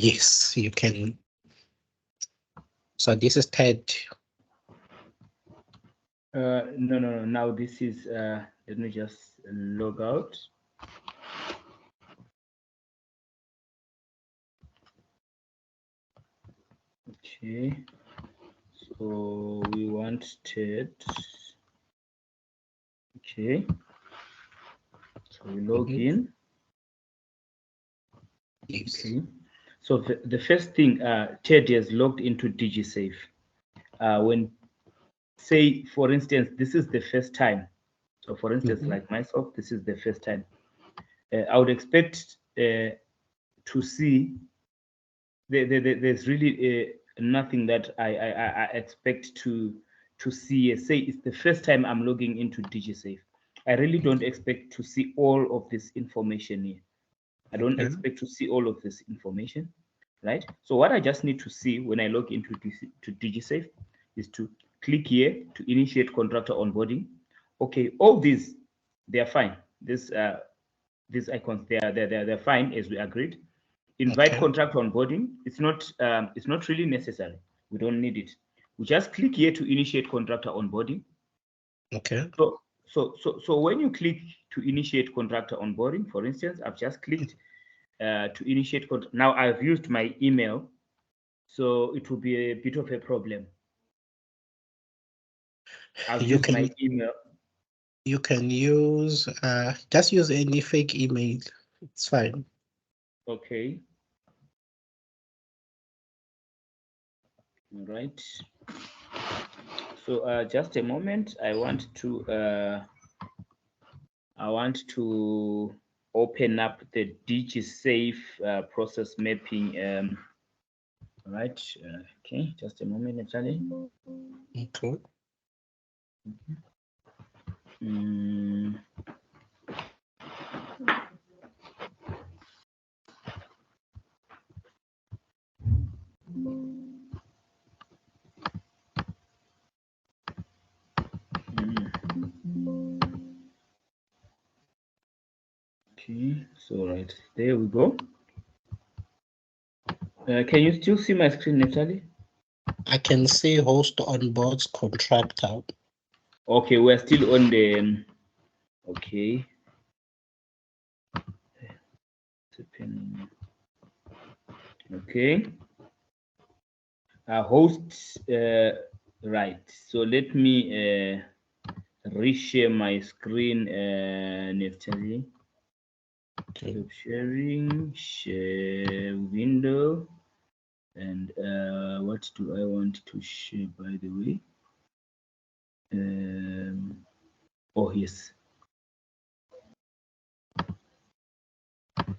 Yes, you can. So this is Ted. No. Now this is, let me just log out. Okay. So we want Ted. Okay. So we log in. Yes. Okay. So the first thing, Ted has logged into DigiSafe. When, say, for instance, this is the first time. So for instance, like myself, this is the first time. I would expect to see there's really nothing that I expect to see. Say it's the first time I'm logging into DigiSafe. I really don't expect to see all of this information here. I don't expect to see all of this information, right? So what I just need to see when I log into DigiSafe is to click here to initiate contractor onboarding. Okay, all these, they are fine. These icons, they're fine as we agreed. Invite contractor onboarding. It's not really necessary. We don't need it. We just click here to initiate contractor onboarding. Okay. So when you click to initiate contractor onboarding, for instance, I've just clicked to initiate. Now I've used my email, so it will be a bit of a problem. I've used my email. You can use just use any fake email. It's fine. Okay. All right. So just a moment. I want to open up the DigiSafe process mapping. Right. Okay. Just a moment, actually. Okay. Okay, so right there we go. Can you still see my screen, Neftaly? I can see host onboards contractor. Okay, we're still on the. Okay. Okay. Host. Right. So let me reshare my screen, Neftaly. Okay. Sharing, share window, and what do I want to share, by the way? Oh yes,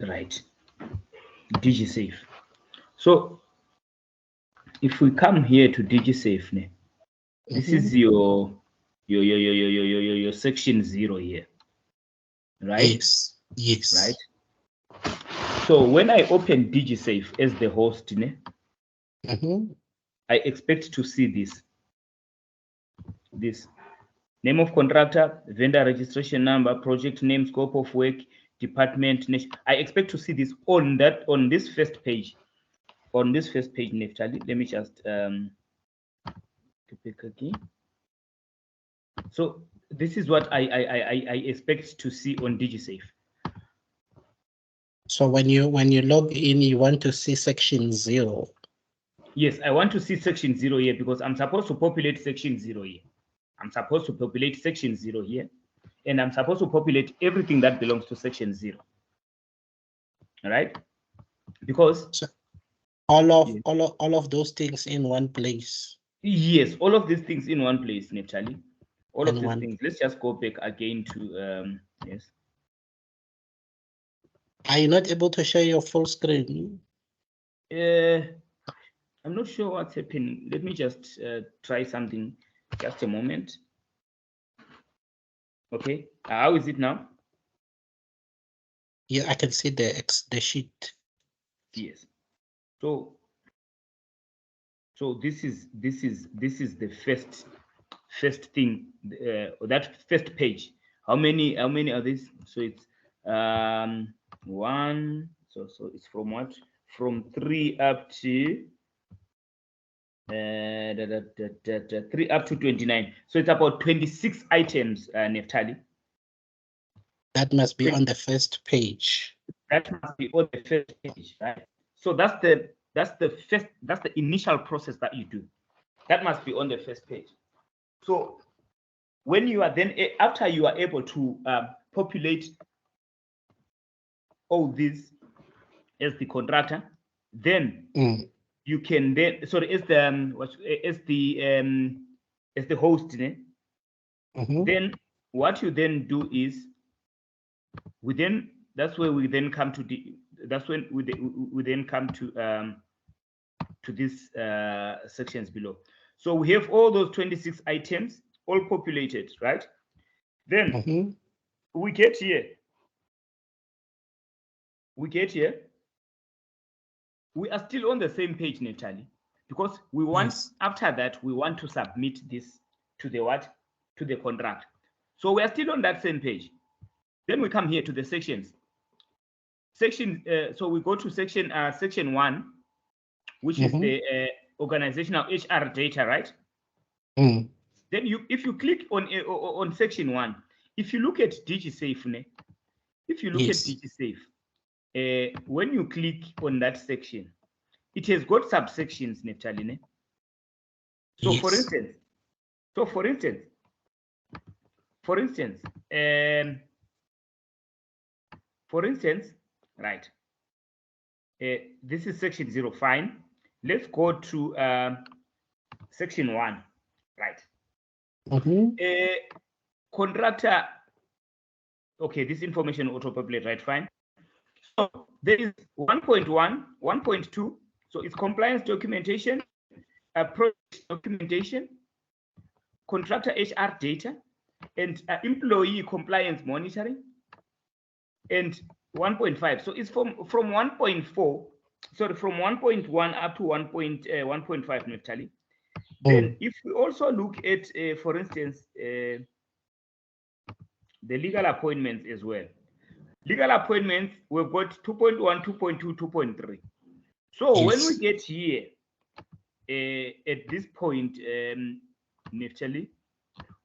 right, DigiSafe. So if we come here to DigiSafe, this is your section 0 here, right? Yes. Yes. Right. So when I open DigiSafe as the host, I expect to see this name of contractor, vendor registration number, project name, scope of work, department. I expect to see this on this first page. On this first page, Neftaly. Let me just so this is what I expect to see on DigiSafe. So when you log in, you want to see section 0. Yes, I want to see section 0 here because I'm supposed to populate section 0 here. I'm supposed to populate section 0 here, and I'm supposed to populate everything that belongs to section 0. All right? Because so all of those things in one place. Yes, all of these things in one place, Neftaly. All of In these one. things. Let's just go back again to yes. Are you not able to share your full screen? I'm not sure what's happening. Let me just try something. Just a moment. Okay. How is it now? Yeah, I can see the sheet. Yes. So this is the first thing, that first page. How many are these? So it's one. So it's from what? from 3 up to 3 up to 29. So it's about 26 items, Neftaly. That must be on the first page. That must be on the first page, right? So that's the initial process that you do. That must be on the first page. So when you are then, after you are able to populate all these as the contractor, then you can then, sorry, as the host, then what you then do is that's where we then come to that's when we then come to these sections below. So we have all those 26 items all populated, right? Then we get here. We are still on the same page, Neftaly, because we want, after that, we want to submit this to the what? To the contract. So we are still on that same page. Then we come here to the sections. So we go to section 1, which is the organizational HR data, right? Then if you click on section 1, if you look at DigiSafe, when you click on that section, it has got subsections, Neftaly. So for instance, right, this is section 0. Fine, let's go to section 1, right? Contractor, okay, this information auto-populate, right? Fine. So there is 1.1, 1.2. So it's compliance documentation, project documentation, contractor HR data, and employee compliance monitoring, and 1.5. So it's from 1.4, sorry, from 1.1 up to 1.5, Neftaly. Then if we also look at, for instance, the legal appointments as well. Legal appointments, we've got 2.1, 2.2, 2.3. So when we get here, at this point, Neftaly,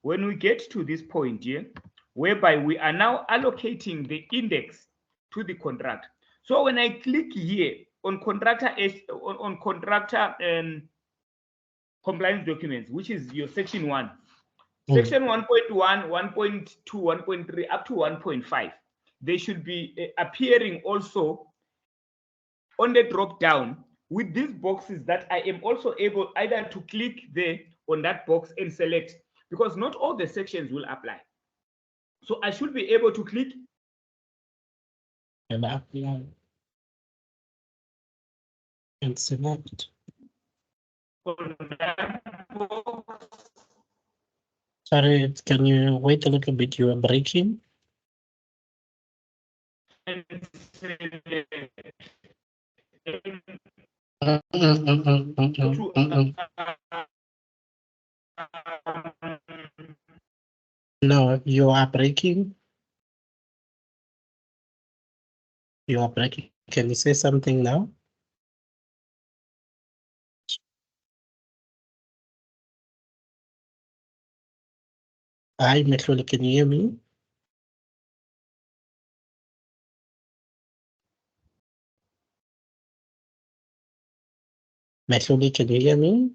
when we get to this point here, whereby we are now allocating the index to the contract. So when I click here on contractor compliance documents, which is your section 1, section 1.1, 1.2, 1.3 up to 1.5, they should be appearing also on the drop down with these boxes that I am also able either to click there on that box and select, because not all the sections will apply. So I should be able to click and apply and select. Sorry, can you wait a little bit? You are breaking. No, you are breaking. You are breaking. Can you say something now? Hi, Mehluli, can you hear me? Mehluli, can you hear me?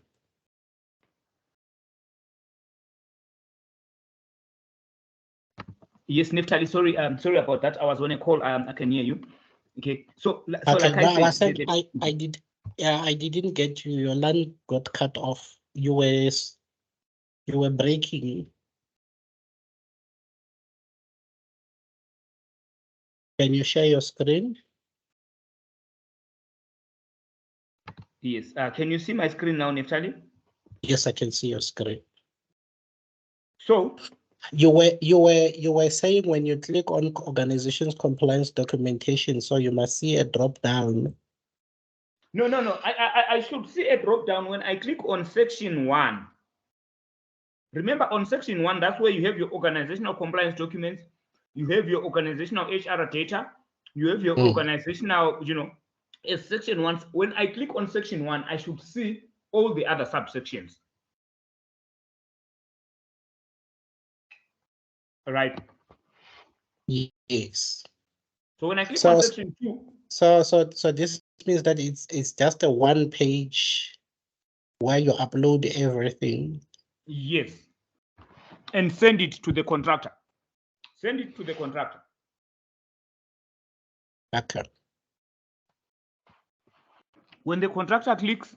Yes, Neftaly, sorry, sorry about that. I was on a call. I can hear you. Okay, so like I said, I didn't get you. Your line got cut off. You were breaking. Can you share your screen? Yes. Can you see my screen now, Neftaly? Yes, I can see your screen. So you were saying when you click on organization's compliance documentation, so you must see a drop down. No. I should see a drop down when I click on section 1. Remember, on section 1, that's where you have your organizational compliance documents, you have your organizational HR data, you have your organizational, as section 1. When I click on section 1, I should see all the other subsections. All right. Yes. So when I click on section 2, so this means that it's just a one page where you upload everything. yes, and send it to the contractor. Send it to the contractor. Okay. When the contractor clicks,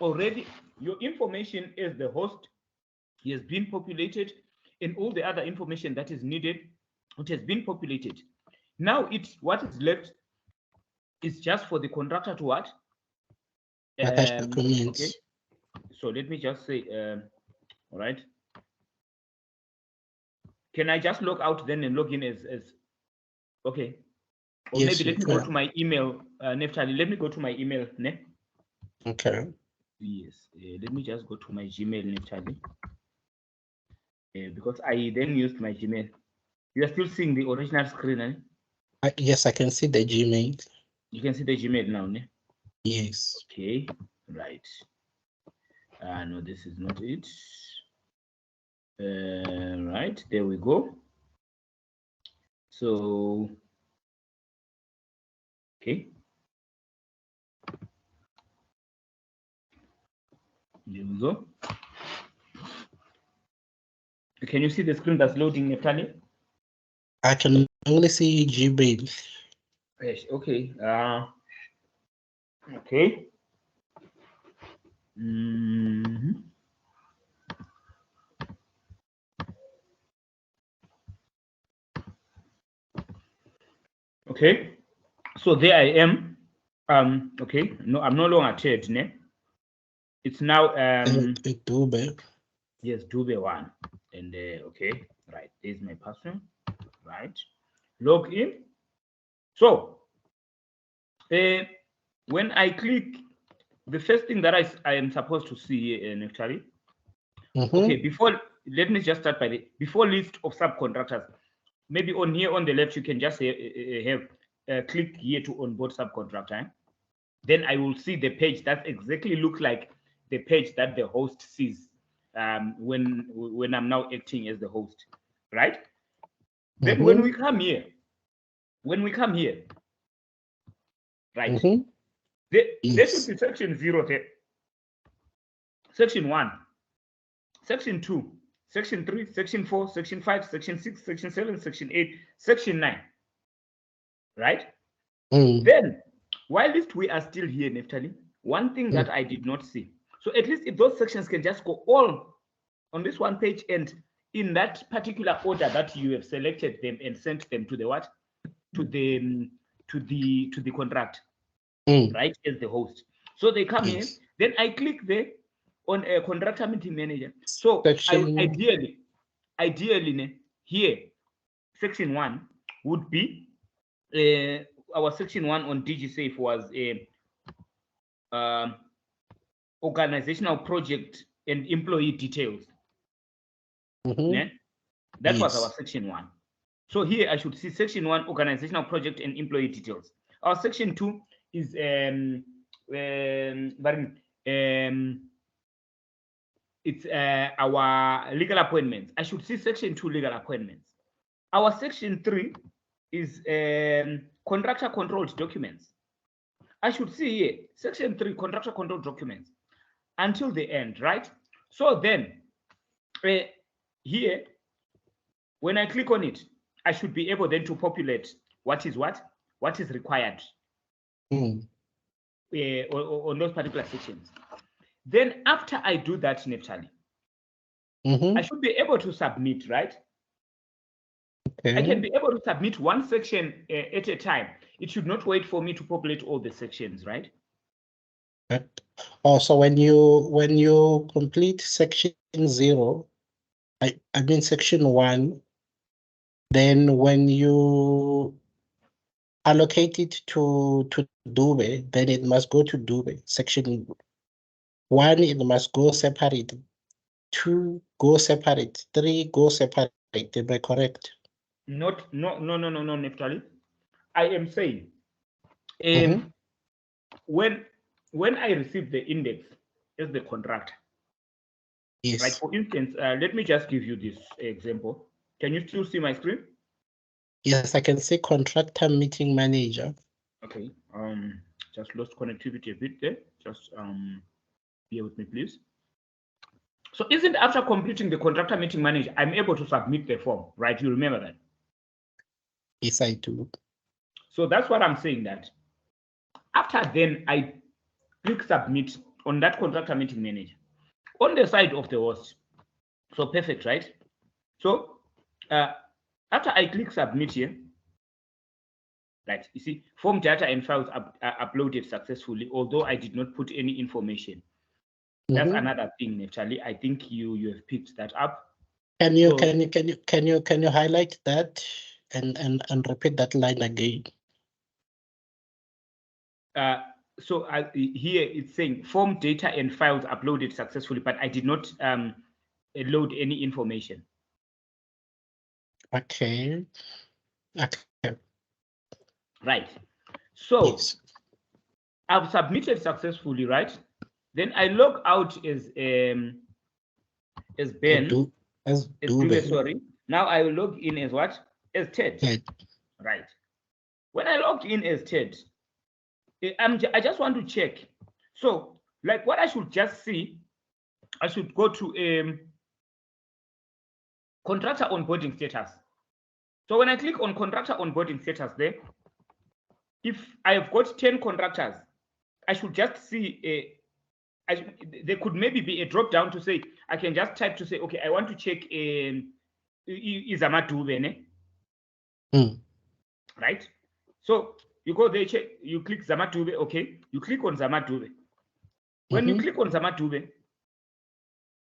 already your information as the host has been populated, and all the other information that is needed, it has been populated. Now what is left is just for the contractor to what? Okay. So let me just say, all right. Can I just log out then and log in as okay? Or yes, maybe let me go to my email, Neftaly. Let me go to my email, ne? Okay. Yes. Let me just go to my Gmail, Neftaly. Because I then used my Gmail. You are still seeing the original screen, eh? Yes, I can see the Gmail. You can see the Gmail now, ne? Yes. Okay, right. No, this is not it. Right, there we go. So, okay. There we go. Can you see the screen that's loading, Neftaly? I can only see Gmail. Yes, okay. Okay. Okay. So there I am. Okay. No, I'm no longer Ted, ne? It's now Dube. yes, Dube1. And okay, right. There's my password. Right. Log in. So when I click, the first thing that I am supposed to see here, Neftaly. Okay, before, let me just start by the before list of subcontractors. Maybe on here on the left, you can just have click here to onboard subcontractor. Then I will see the page that exactly looks like the page that the host sees when I'm now acting as the host, right? Then when we come here, right, there should be section 0 there, section 1, section 2, section 3, section 4, section 5, section 6, section 7, section 8, section 9, right? Then, while we are still here, Neftaly, one thing that I did not see. So at least if those sections can just go all on this one page and in that particular order that you have selected them and sent them to the what? To the contract, right? As the host. So they come in, then I click there on a contractor meeting manager. So ideally, here, section 1 would be our section 1 on DigiSafe was a organizational project and employee details. Yeah? That was our section 1. So here I should see section 1 organizational project and employee details. Our section 2 is it's our legal appointments. I should see section 2 legal appointments. Our section 3 is contractor controlled documents. I should see here section 3 contractor controlled documents until the end, right? So then here, when I click on it, I should be able then to populate what is required on those particular sections. Then after I do that, Neftaly, I should be able to submit, right? I can be able to submit one section at a time. It should not wait for me to populate all the sections, right? Also, when you complete section 0, I mean section 1, then when you allocate it to Dube, then it must go to Dube. Section 1, it must go separate. 2 go separate. 3 go separate. Am I correct? No, Neftaly. I am saying when I receive the index as the contractor, Yes. right? For instance, let me just give you this example. Can you still see my screen? Yes, I can see contractor meeting manager. Okay. Just lost connectivity a bit there. Just bear with me, please. So isn't after completing the contractor meeting manager, I'm able to submit the form, right? You remember that? Yes, I do. So that's what I'm saying, that after then I click submit on that contractor meeting manager on the side of the host. So perfect, right? So after I click submit here, right, you see form data and files uploaded successfully, although I did not put any information. That's another thing, Neftaly. I think you have picked that up. Can you highlight that and repeat that line again? So here it's saying form data and files uploaded successfully, but I did not load any information. Okay. Okay. Right. So yes. I've submitted successfully, right? Then I log out as Ben. As Dube. Sorry. Now I will log in as what? As Ted. Ted. Right. When I logged in as Ted, I just want to check. So, like, what I should just see, I should go to contractor onboarding status. So when I click on contractor onboarding status there, if I have got 10 contractors, I should just see there could maybe be a drop down to say, I can just type to say, okay, I want to check Zamadube, right? So you go there, check, you click Zamadube, okay, you click on Zamadube. When you click on Zamadube,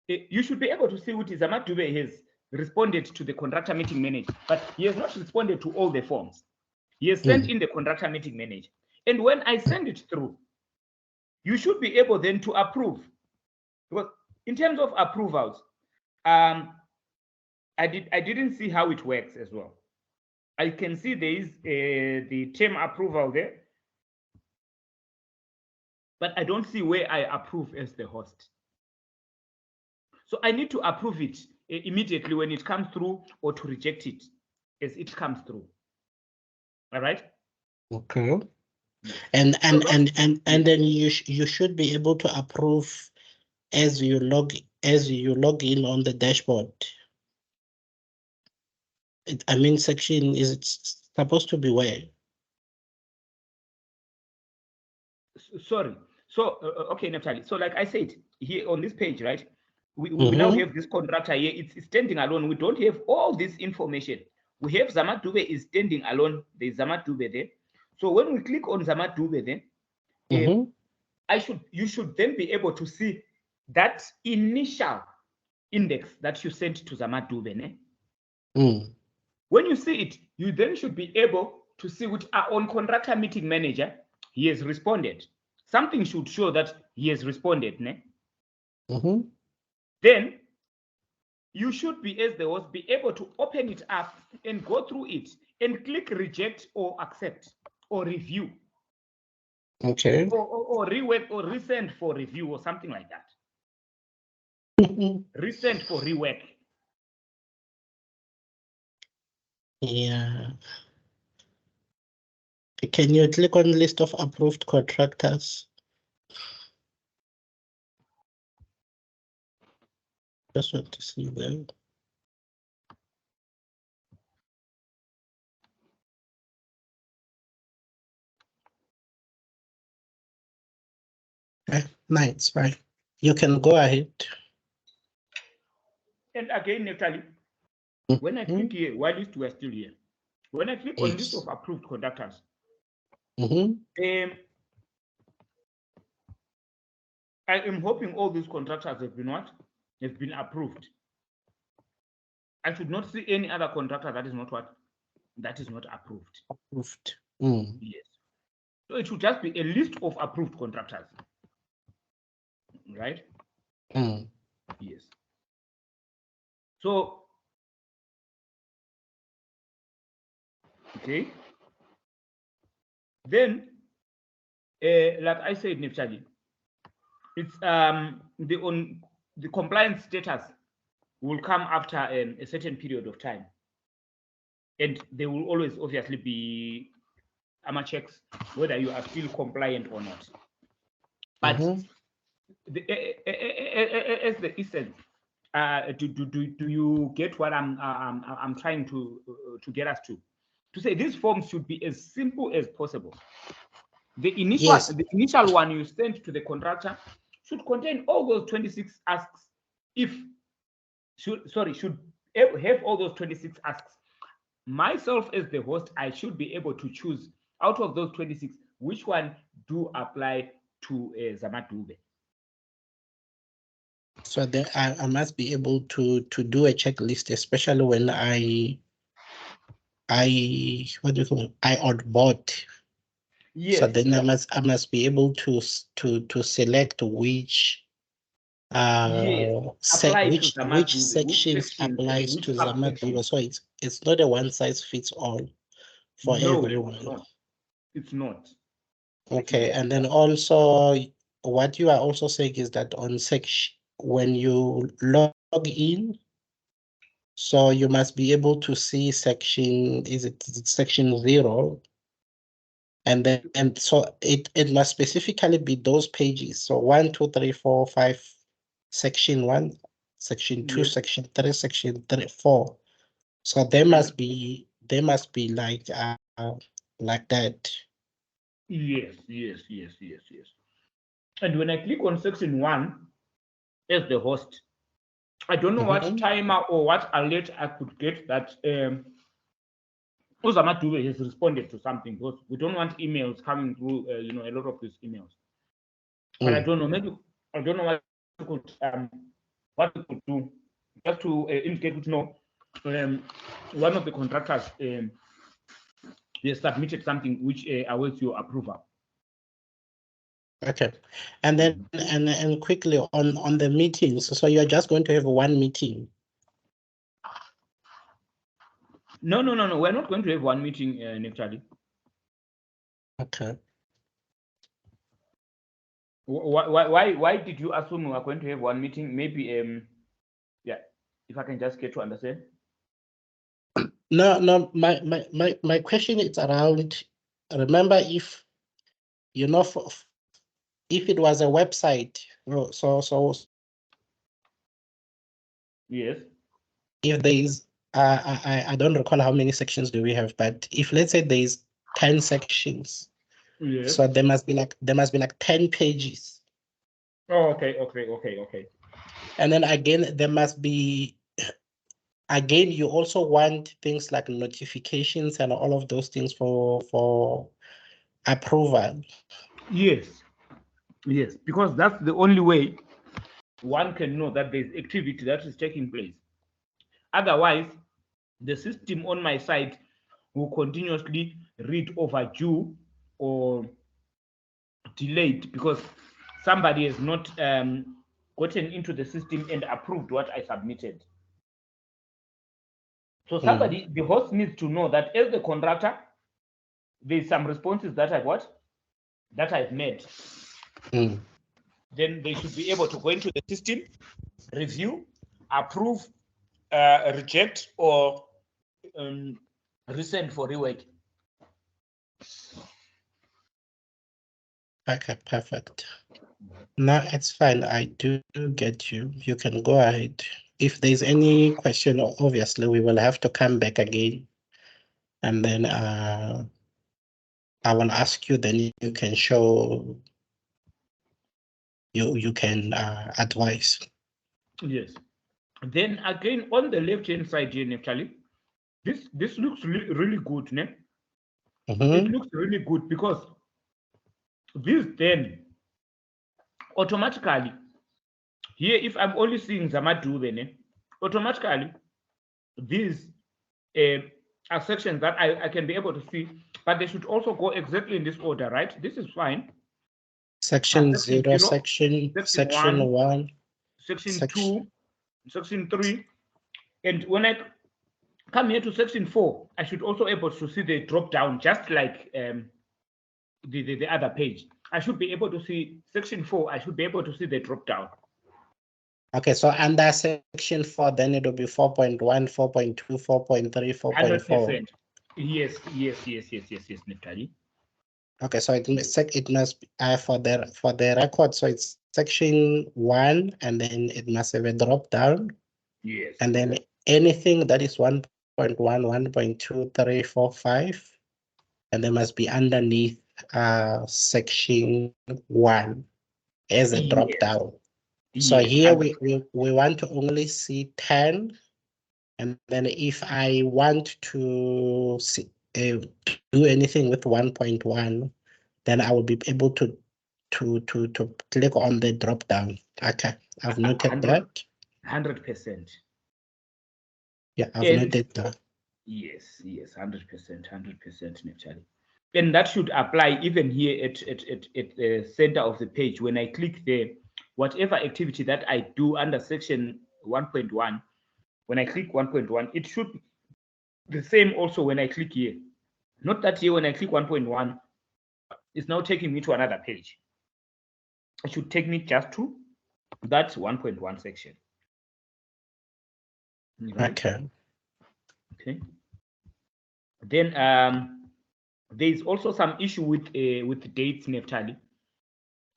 you should be able to see what Zamadube has responded to the contractor meeting manager, but he has not responded to all the forms. He has sent in the contractor meeting manager. And when I send it through, you should be able then to approve. Because in terms of approvals, I didn't see how it works as well. I can see there is the term approval there, but I don't see where I approve as the host. So I need to approve it immediately when it comes through, or to reject it as it comes through. All right. Okay. And then you should be able to approve as you log in on the dashboard. I mean, section is supposed to be where? Sorry. So okay, Neftaly. So like I said, here on this page, right? We now have this contractor here. It's standing alone. We don't have all this information. We have Zamadube is standing alone. There's Zamadube there. So when we click on Zamadube, then you should then be able to see that initial index that you sent to Zamadube. When you see it, you then should be able to see which are on contractor meeting manager. He has responded. Something should show that he has responded. Then you should be, as the host, be able to open it up and go through it and click reject or accept or review. Okay. Or rework or resend for review or something like that. Resend for rework. Yeah. Can you click on list of approved contractors? Just want to see them. Nice, right? You can go ahead. And again, Neftaly, when I click here, while we're still here, when I click on list of approved conductors, I am hoping all these contractors have been what? Have been approved. I should not see any other contractor that is not what? That is not approved. Approved. Yes. So it should just be a list of approved contractors. Right? Yes. So, okay. Then like I said, Neftaly, it's the compliance status will come after a certain period of time, and there will always obviously be checks whether you are still compliant or not. But as the essence, do you get what I'm trying to get us to? To say these forms should be as simple as possible. The initial one you send to the contractor should contain all those 26 asks. Should have all those 26 asks. Myself as the host, I should be able to choose out of those 26 which one do apply to Zamadube. So then I must be able to do a checklist, especially when I what do you call it? I onboard. Yes. So then I must be able to select which which sections applies to Zamadube. So it's not a one size fits all for everyone. It's not. Okay, and then also what you are also saying is that on section when you log in, so you must be able to see section, is it section 0? And then so it must specifically be those pages. So 1, 2, 3, 4, 5, section 1, section 2, section 3, section 4. So they must be like that. Yes. And when I click on section 1 as the host, I don't know what timer or what alert I could get that Zamadube has responded to something, because we don't want emails coming through, a lot of these emails. But I don't know, maybe I don't know what we could do just to indicate, to know one of the contractors they submitted something which awaits your approval. Okay, and then and quickly on the meetings. So you're just going to have one meeting. No. We're not going to have one meeting, Neftaly. Okay. Why did you assume we are going to have one meeting? Maybe yeah, if I can just get to understand. No. My question is around. Remember, if you know, if it was a website, so yes. If there is, I don't recall how many sections do we have, but if let's say there is 10 sections, yes. So there must be like 10 pages. Oh, okay. And then again, there must be, again, you also want things like notifications and all of those things for approval. Yes, because that's the only way one can know that there's activity that is taking place. Otherwise, the system on my side will continuously read overdue or delayed because somebody has not gotten into the system and approved what I submitted. So somebody, the host needs to know that as the contractor, there's some responses that I've made. Then they should be able to go into the system, review, approve, reject, or resend for rework. Okay, perfect. No, it's fine. I do get you. You can go ahead. If there's any question, obviously we will have to come back again. And then I will ask you, then you can show, you can advise. Yes. Then again, on the left-hand side here, Neftaly, this looks really good, ne? It looks really good because this then automatically here, if I'm only seeing Zamadube, automatically these are sections that I can be able to see, but they should also go exactly in this order, right? This is fine. Section 0, section 1, section 2, section 3, and when I come here to section 4, I should also be able to see the drop down, just like the other page. I should be able to see section 4. I should be able to see the drop down. Okay, so under section 4, then it will be 4.1, 4.2, 4.3, 4.4. 100%. Yes, Neftaly. Okay, so it must be for the record. So it's section 1, and then it must have a drop down. Yes. And then anything that is 1.1, 1.2, 3, 4, 5, and there must be underneath section 1 as a drop down. So Yes, here we want to only see 10, and then if I want to see, do anything with 1.1, then I will be able to click on the drop down. Okay, I've noted that. 100%. Yeah, I've noted that. Yes, 100%, Neftaly. And that should apply even here at the center of the page. When I click there, whatever activity that I do under section 1.1, when I click 1.1, it should be the same also when I click here. Not that here when I click 1.1, it's now taking me to another page. It should take me just to that 1.1 section. Right? Okay. Then there is also some issue with dates, Neftaly.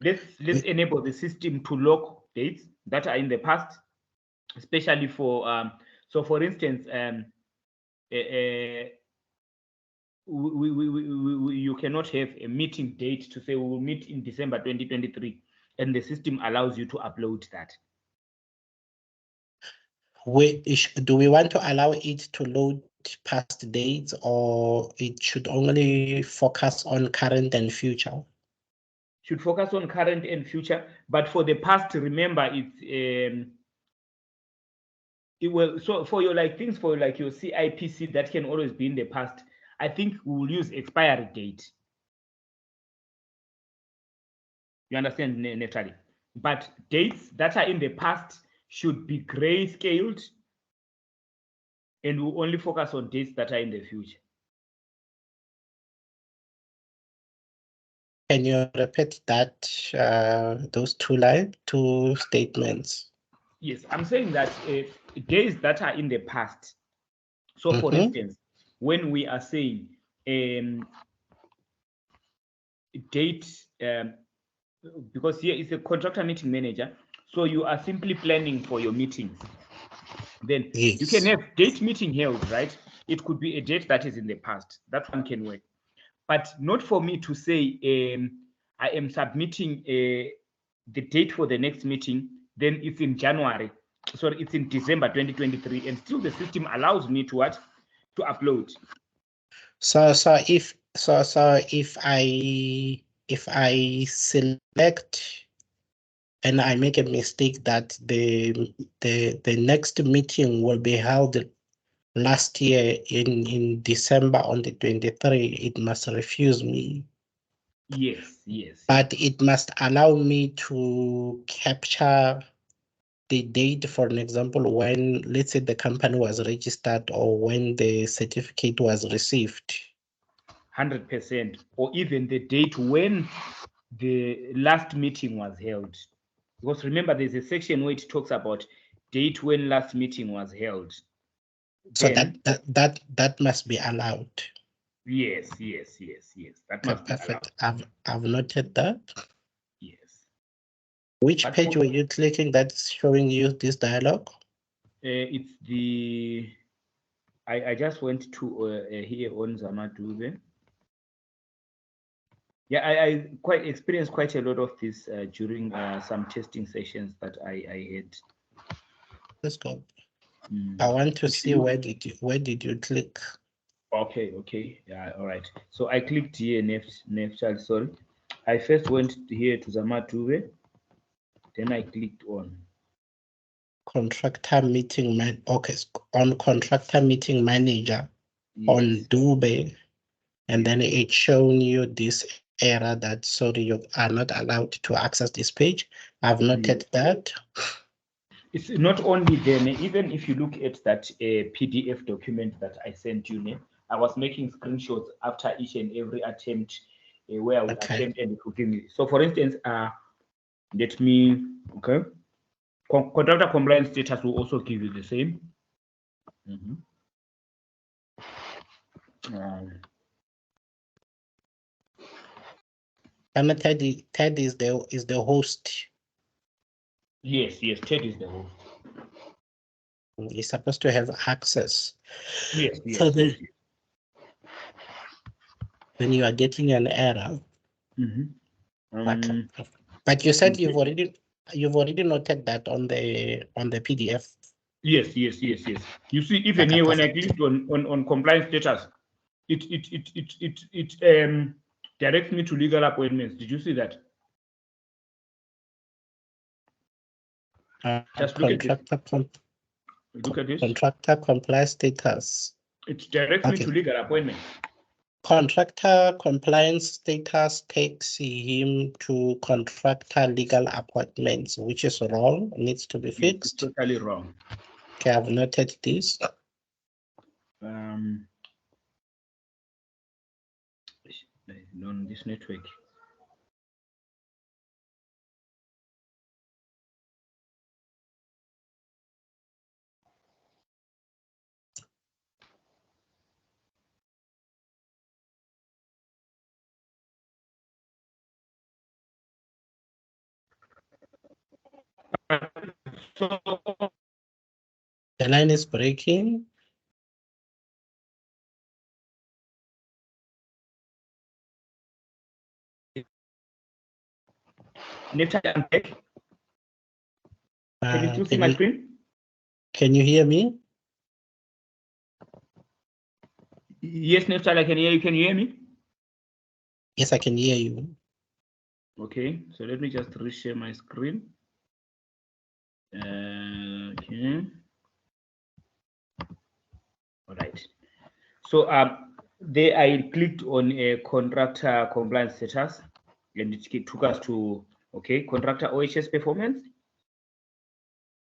Let's enable the system to lock dates that are in the past, especially for so for instance, you cannot have a meeting date to say we will meet in December 2023, and the system allows you to upload that. Do we want to allow it to load past dates, or it should only focus on current and future? Should focus on current and future, but for the past, remember it's it will, so for your things for your CIPC that can always be in the past, I think we will use expiry date. You understand, Neftaly? But dates that are in the past should be gray-scaled, and we'll only focus on dates that are in the future. Can you repeat that, those two statements? Yes, I'm saying that days that are in the past. So, for instance, when we are saying date, because here is a contractor meeting manager, so you are simply planning for your meetings. Then you can have date meeting held, right? It could be a date that is in the past. That one can work, but not for me to say I am submitting the date for the next meeting. Then it's in January. Sorry, it's in December 2023, and still the system allows me to what? To upload. So if I select and I make a mistake that the next meeting will be held last year in December on the 23rd, it must refuse me. Yes. But it must allow me to capture the date, for an example, when, let's say, the company was registered or when the certificate was received. 100%, or even the date when the last meeting was held. Because remember, there's a section where it talks about date when last meeting was held. So that must be allowed. Yes. That must be perfect. allowed. I've noted that. Yes. Which page were you clicking that's showing you this dialogue? It's the. I just went to here on Zamadube. Yeah, I quite experienced quite a lot of this during some testing sessions that I had. Let's go. I want to see where did you click? Okay. Yeah, all right. So I clicked here, Neftaly, sorry. I first went here to Zamatube, then I clicked on contractor meeting on contractor meeting manager. Yes. On Dube, and then it's showing you this error that sorry, you are not allowed to access this page. I've noted that. It's not only then, even if you look at that PDF document that I sent you, I was making screenshots after each and every attempt where I would attempt and it will give me. So for instance, let me, okay, contractor compliance status will also give you the same. And Ted is the host. Yes, Ted is the host. He's supposed to have access. Yes. So when you are getting an error, but you said you've already noted that on the PDF. Yes. You see, even here when I clicked on compliance status, it directs me to legal appointments. Did you see that? Just look at this. Look at this. Contractor compliance status. It directs me to legal appointments. Contractor compliance status takes him to contractor legal appointments, which is wrong, needs to be fixed. It's totally wrong. Okay, I've noted this. On this network. The line is breaking. Neftaly, I'm back. Can you still see my screen? Can you hear me? Yes, Neftaly, I can hear you. Can you hear me? Yes, I can hear you. Okay, so let me just reshare my screen. Okay. All right. So there I clicked on a contractor compliance status, and it took us to contractor OHS performance.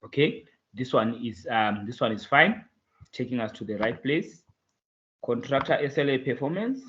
Okay, this one is fine, taking us to the right place. Contractor SLA performance.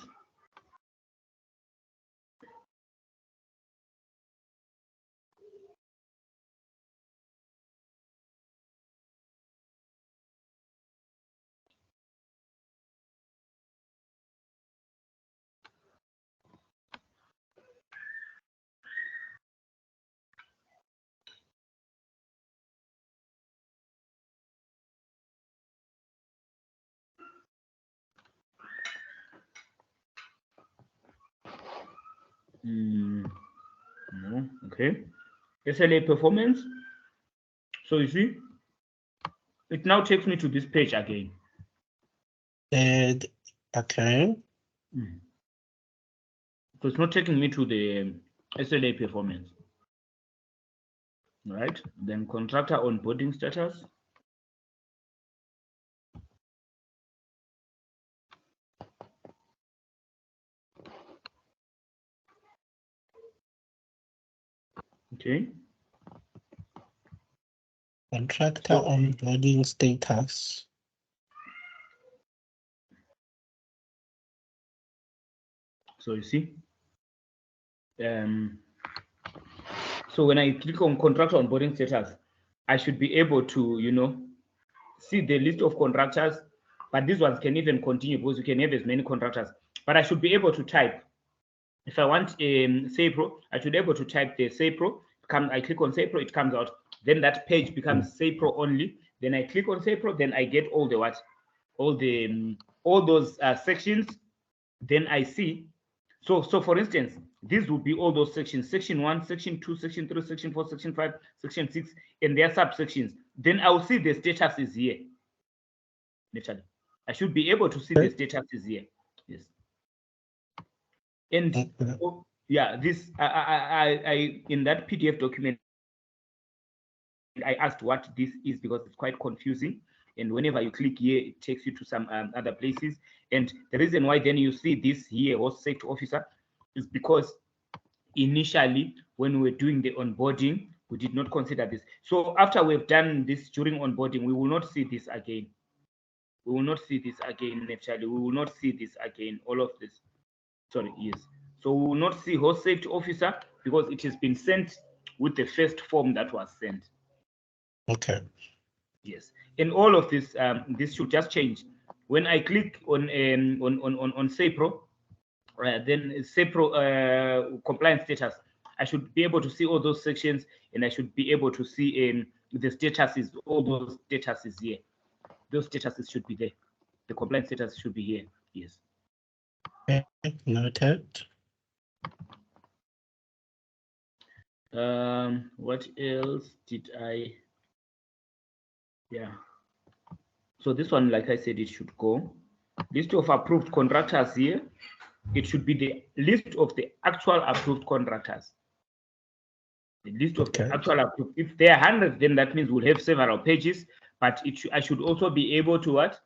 No, okay. SLA performance. So you see, it now takes me to this page again. Okay. So it's not taking me to the SLA performance. Right? Then contractor onboarding status. Okay. Contractor onboarding status. So you see, so when I click on contractor onboarding status, I should be able to, see the list of contractors, but these ones can even continue because you can have as many contractors. But I should be able to type. If I want SAPRO, I should be able to type the SAPRO. I click on SAPRO, it comes out. Then that page becomes SAPRO only. Then I click on SAPRO, then I get all the what? All those sections. Then I see. So for instance, these would be all those sections: section 1, section 2, section 3, section 4, section 5, section 6, and their subsections. Then I'll see the status is here. Literally, I should be able to see the status is here. Yes. And yeah, this I in that PDF document, I asked what this is because it's quite confusing. And whenever you click here, it takes you to some other places. And the reason why then you see this here, host safety officer, is because initially when we were doing the onboarding, we did not consider this. So after we've done this during onboarding, we will not see this again. We will not see this again, Neftaly. We will not see this again. All of this. Sorry, yes. So we will not see host safety officer because it has been sent with the first form that was sent. Okay. Yes, and all of this this should just change when I click on SAPRO, then SAPRO compliance status. I should be able to see all those sections, and I should be able to see the statuses, all those statuses here. Those statuses should be there. The compliance status should be here. Yes. Okay, noted. What else did I? Yeah. So this one, like I said, it should go. List of approved contractors here. It should be the list of the actual approved contractors. The list of the actual approved. If there are 100, then that means we'll have several pages. But I should also be able to what?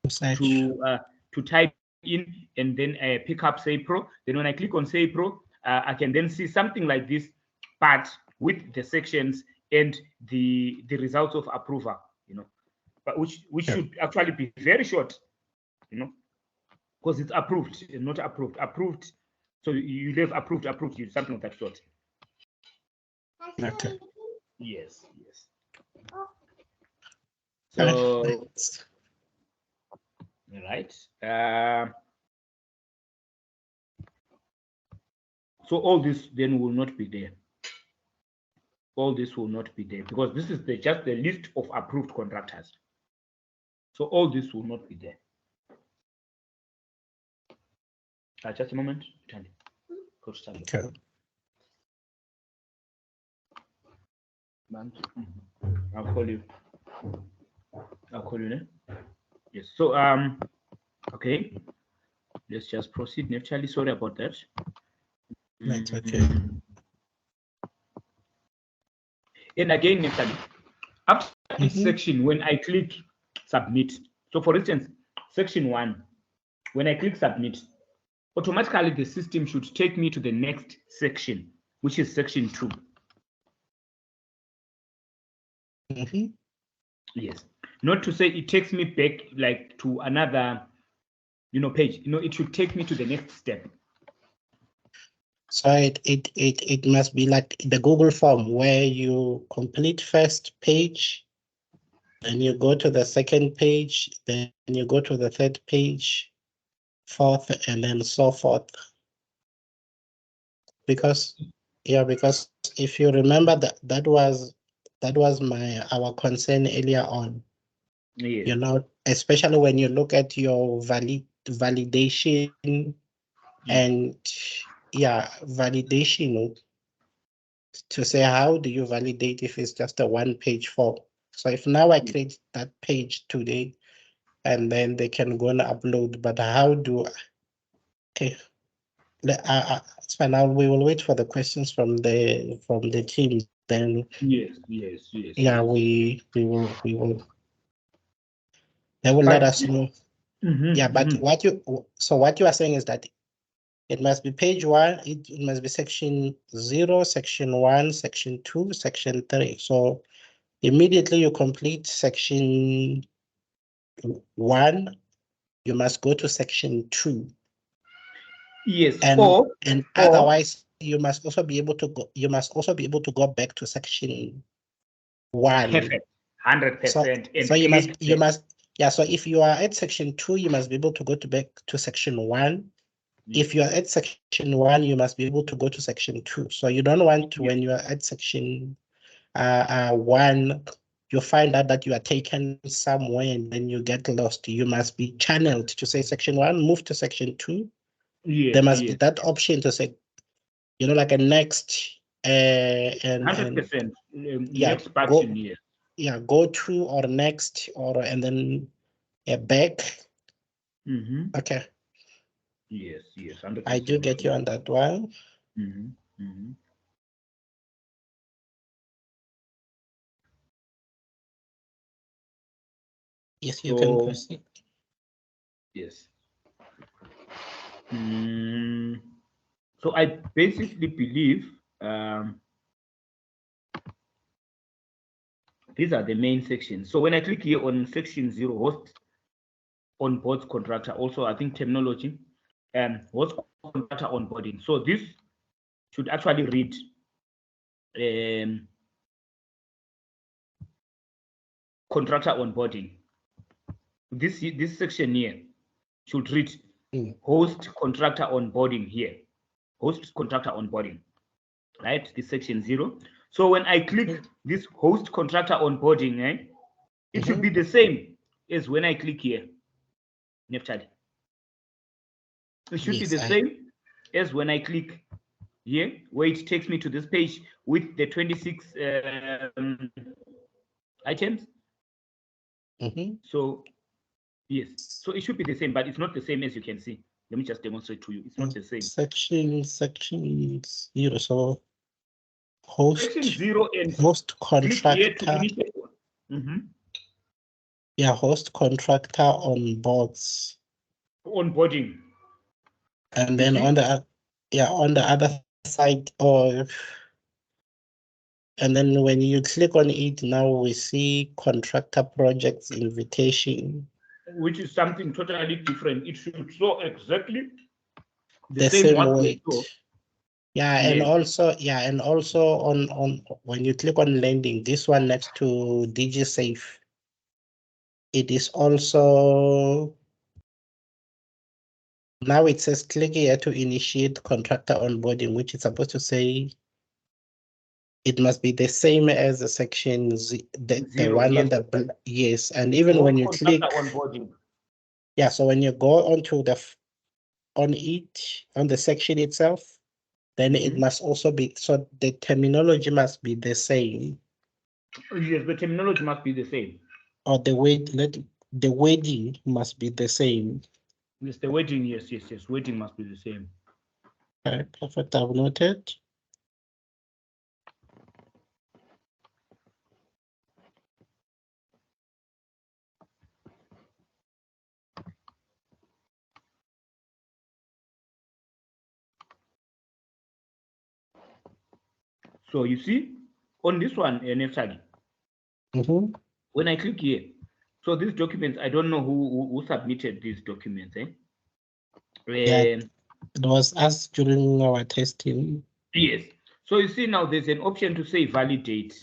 To type in and then pick up SAPRO. Then when I click on SAPRO, I can then see something like this, but with the sections and the results of approval, you know, but which should actually be very short, you know, because it's approved and not approved. Approved, so you have approved, something of that sort. Okay. Yes. So, right. So all this then will not be there. All this will not be there because this is just the list of approved contractors. So all this will not be there. Just a moment. Okay. I'll call you. Yes. So okay. Let's just proceed. Neftaly, sorry about that. That's okay. And again, Neftaly, after this section, when I click submit, so for instance, section 1, when I click submit, automatically the system should take me to the next section, which is section 2. Yes. Not to say it takes me back like to another, page. It should take me to the next step. So it must be like the Google form where you complete first page, then you go to the second page, then you go to the third page, fourth, and then so forth. Because if you remember that was our concern earlier on. Yes. Especially when you look at your validation and validation to say how do you validate if it's just a one-page form. So if now I create that page today and then they can go and upload, but how do it's fine. Now we will wait for the questions from the team. Then yes. Yeah, we will. They will let us know. But what you are saying is that it must be page 1. It must be section 0, section 1, section 2, section 3. So immediately you complete section 1, you must go to section 2. Yes. And otherwise you must also be able to go. You must also be able to go back to section 1. Perfect. 100%. So you must. Yeah. So if you are at section 2, you must be able to go back to section 1. If you are at section 1, you must be able to go to section 2. So you don't want to, when you are at section 1, you find out that you are taken somewhere and then you get lost. You must be channeled to say section 1, move to section 2. There must be that option to say, like a next and 100%. Next button here. Yeah, go to or next and then back. Okay. Yes. 100%. I do get you on that one. Yes, you can proceed. Yes. So I basically believe these are the main sections. So when I click here on section 0, host on board contractor, also I think terminology, host contractor onboarding. So this should actually read contractor onboarding. This section here should read host contractor onboarding here. Host contractor onboarding, right? This section 0. So when I click this host contractor onboarding, it should be the same as when I click here, Neftaly. It should be the same as when I click here, where it takes me to this page with the 26 items. So yes, so it should be the same, but it's not the same as you can see. Let me just demonstrate to you. It's not the same. Section 0. So host section 0 and host contractor. Yeah, host contractor on boards. Onboarding. And then on the other side, and then when you click on it, now we see contractor projects invitation, which is something totally different. It should show exactly the same way. Yeah, and also on when you click on landing, this one next to DigiSafe, it is also, now it says click here to initiate contractor onboarding, which is supposed to say it must be the same as the section the one on the yes. And even when you click onboarding, so when you go onto on the section itself, then it must also be, so the terminology must be the same. Yes, the terminology must be the same. Or the wording must be the same. Yes, the wording, yes, wording must be the same. Okay, perfect, I've noted. So you see, on this one, Neftaly, when I click here, so these documents, I don't know who submitted these documents. Yeah, it was us during our testing. Yes. So you see now there's an option to say validate.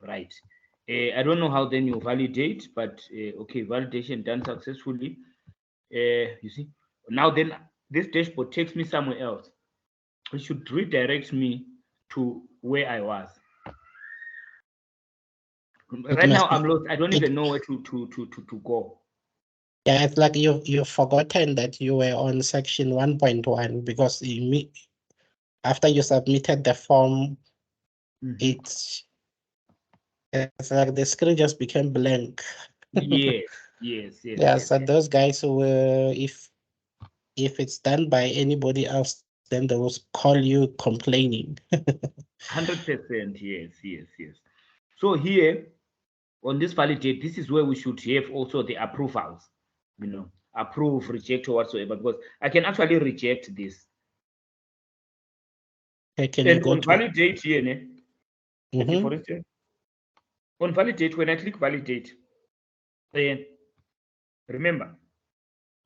Right. I don't know how then you validate, but okay, validation done successfully. You see, now then this dashboard takes me somewhere else. It should redirect me to where I was. Right now I'm lost. I don't even know where to go. Yeah, it's like you've forgotten that you were on section 1.1 because after you submitted the form, it's like the screen just became blank. Yes. Yeah, so those guys who were, if it's done by anybody else, then they will call you complaining. 100%, yes. So here on this validate, this is where we should have also the approvals, approve, reject, or whatsoever, because I can actually reject this. Can you go on validate here, for instance, on validate, when I click validate, remember,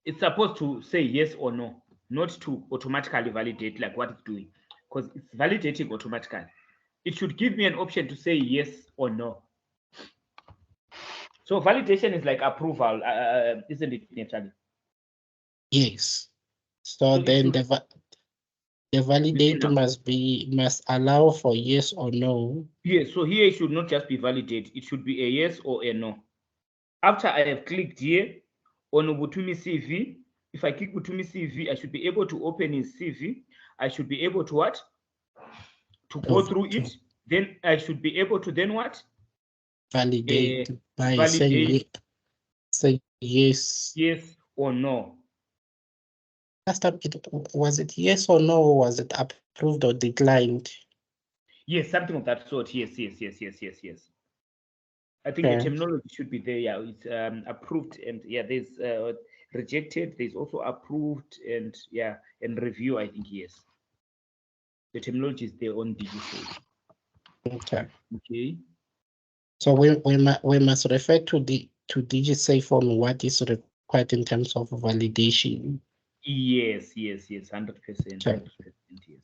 it's supposed to say yes or no, not to automatically validate like what it's doing, because it's validating automatically. It should give me an option to say yes or no. So validation is like approval, isn't it, Neftaly? Yes. So then the validator must allow for yes or no. Yes, so here it should not just be validate, it should be a yes or a no. After I have clicked here on Ubutumi CV, if I click Ubutumi CV, I should be able to open his CV. I should be able to what? To go through it. Then I should be able to then what? Validate by saying say yes. Yes or no. Last time, was it yes or no, or was it approved or declined? Yes, something of that sort. Yes. I think the terminology should be there. Yeah, it's approved, and there's rejected. There's also approved, and and review. I think yes. The terminology is there on DigiSafe. Okay. So we must refer to DigiSafe on what is required in terms of validation. Yes, 100%, 100%, yes.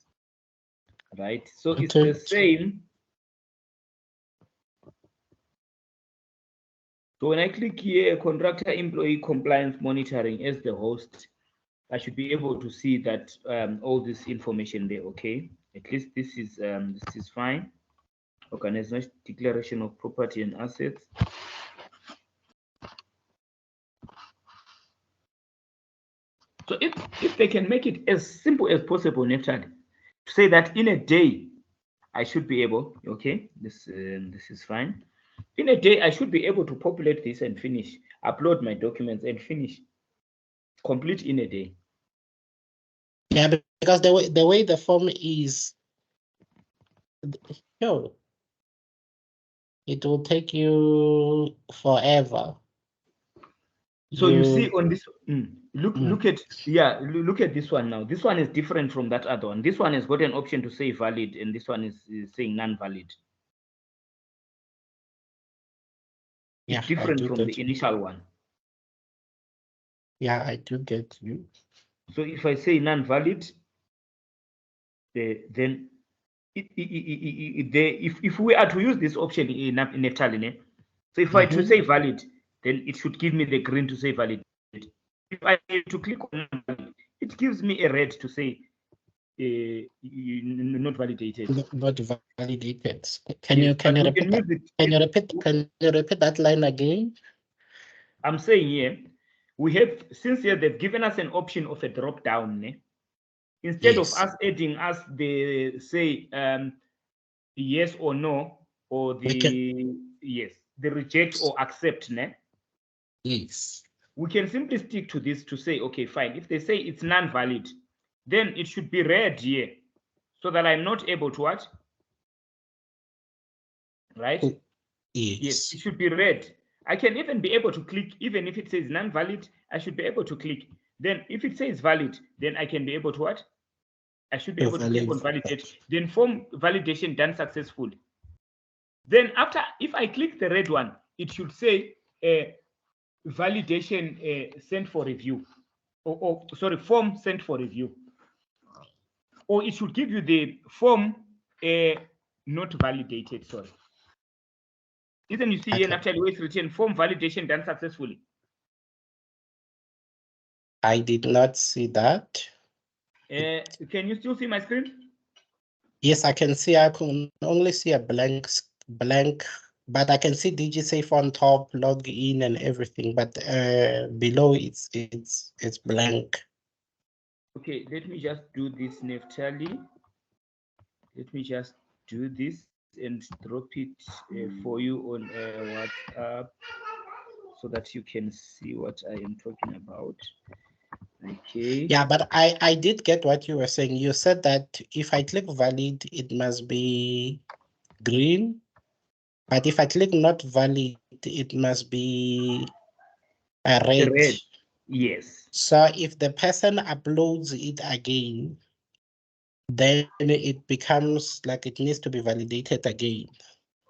Right. So it's Okay. the same. So when I click here, contractor employee compliance monitoring as the host, I should be able to see that all this information there. Okay, at least this is fine. Organization declaration of property and assets. So if they can make it as simple as possible, Neftaly, to say that in a day, I should be able. Okay, this is fine. In a day, I should be able to populate this and finish, upload my documents and finish, complete in a day. Yeah, because the way the form is, yo, it will take you forever. So you see on this, look at this one now. This one is different from that other one. This one has got an option to say valid, and this one is saying non-valid. It's different from the initial one. Yeah, I do get you. So if I say non-valid, then if we are to use this option in Neftaly, so if I to say valid, then it should give me the green to say valid. If I to click on non-valid, it gives me a red to say not validated. Not validated. Can you repeat that? Can you repeat that line again? I'm saying here, we have, since here they've given us an option of a drop down. Instead of us adding us the say yes or no, or the yes, the reject or accept. Yes. We can simply stick to this to say, okay, fine. If they say it's non-valid, then it should be red here, so that I'm not able to what? Right? Yes, it should be red. I can even be able to click, even if it says non-valid, I should be able to click. Then if it says valid, then I can be able to what? I should be able to click on validate. Then form validation done successfully. Then after, if I click the red one, it should say validation sent for review. Or sorry, form sent for review. Or it should give you the form not validated, sorry. Isn't you see here, after the way it's written, form validation done successfully? I did not see that. Can you still see my screen? Yes, I can see. I can only see a blank, but I can see DigiSafe on top, log in and everything. But below it's blank. Okay, let me just do this, Neftaly. Let me just do this and drop it for you on WhatsApp, so that you can see what I am talking about. Okay. Yeah, but I did get what you were saying. You said that if I click valid, it must be green. But if I click not valid, it must be a red. Red. Yes. So if the person uploads it again, then it becomes like it needs to be validated again.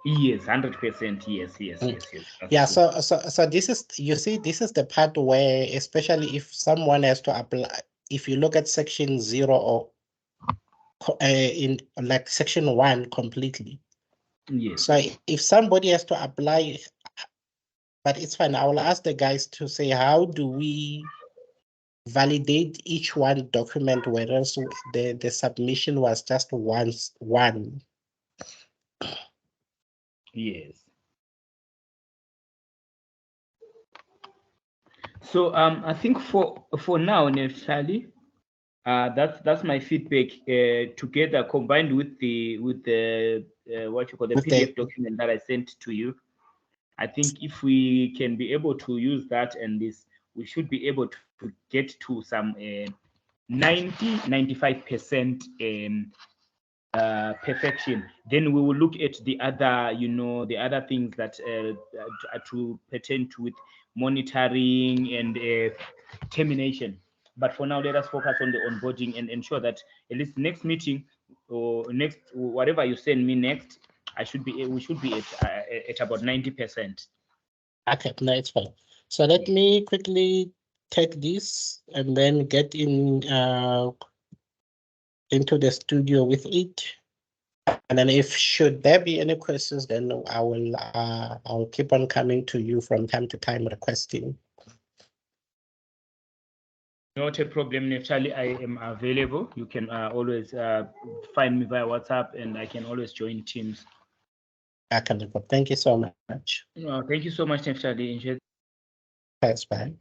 Yes, 100%. Yes. Yeah, so this is, you see, this is the part where, especially if someone has to apply, if you look at section 0 or in like section 1 completely. Yes. So if somebody has to apply, but it's fine, I will ask the guys to say, how do we validate each one document, whereas the submission was just one. Yes. So I think for now, Neftaly, that's my feedback. Together, combined with the what you call the PDF document that I sent to you, I think if we can be able to use that and this, we should be able to get to some 95% perfection. Then we will look at the other, the other things that to pertain to with monitoring and termination. But for now, let us focus on the onboarding and ensure that at least next meeting or next whatever you send me next, we should be at about 90%. Okay, no, it's fine. So let me quickly take this and then get in into the studio with it. And then if should there be any questions, then I'll keep on coming to you from time to time requesting. Not a problem, Neftaly. I am available. You can always find me via WhatsApp, and I can always join Teams. Thank you so much. Thank you so much, Neftaly. Thanks, bye.